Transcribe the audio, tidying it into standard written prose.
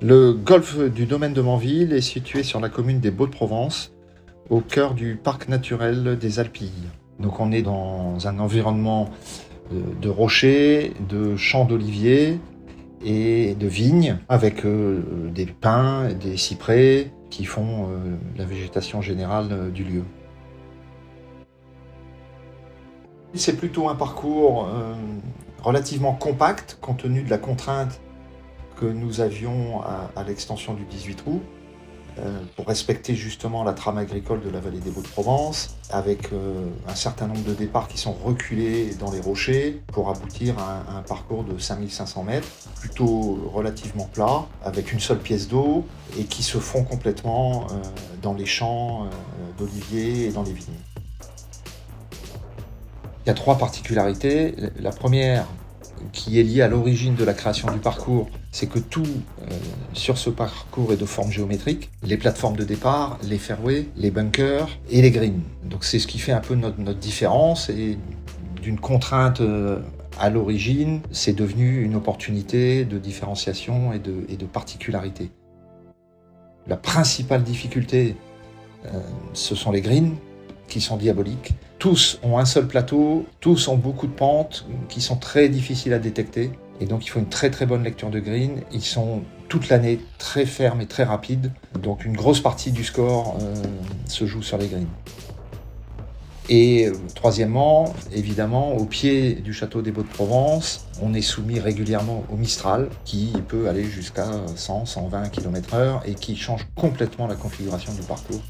Le golfe du domaine de Manville est situé sur la commune des Baux-de-Provence, au cœur du parc naturel des Alpilles. Donc on est dans un environnement de rochers, de champs d'oliviers et de vignes, avec des pins et des cyprès qui font la végétation générale du lieu. C'est plutôt un parcours relativement compact, compte tenu de la contrainte que nous avions à l'extension du 18 août, pour respecter justement la trame agricole de la vallée des Baux-de-Provence, avec un certain nombre de départs qui sont reculés dans les rochers pour aboutir à un parcours de 5500 mètres, plutôt relativement plat, avec une seule pièce d'eau et qui se fond complètement dans les champs d'oliviers et dans les vignes. Il y a 3 particularités. La première, qui est liée à l'origine de la création du parcours, c'est que tout sur ce parcours est de forme géométrique. Les plateformes de départ, les fairways, les bunkers et les greens. Donc c'est ce qui fait un peu notre différence, et d'une contrainte à l'origine, c'est devenu une opportunité de différenciation et de particularité. La principale difficulté, ce sont les greens, qui sont diaboliques. Tous ont un seul plateau, tous ont beaucoup de pentes qui sont très difficiles à détecter. Et donc il faut une très très bonne lecture de green. Ils sont toute l'année très fermes et très rapides. Donc une grosse partie du score se joue sur les greens. Et troisièmement, évidemment, au pied du château des Baux-de-Provence, on est soumis régulièrement au Mistral, qui peut aller jusqu'à 100-120 km/h et qui change complètement la configuration du parcours.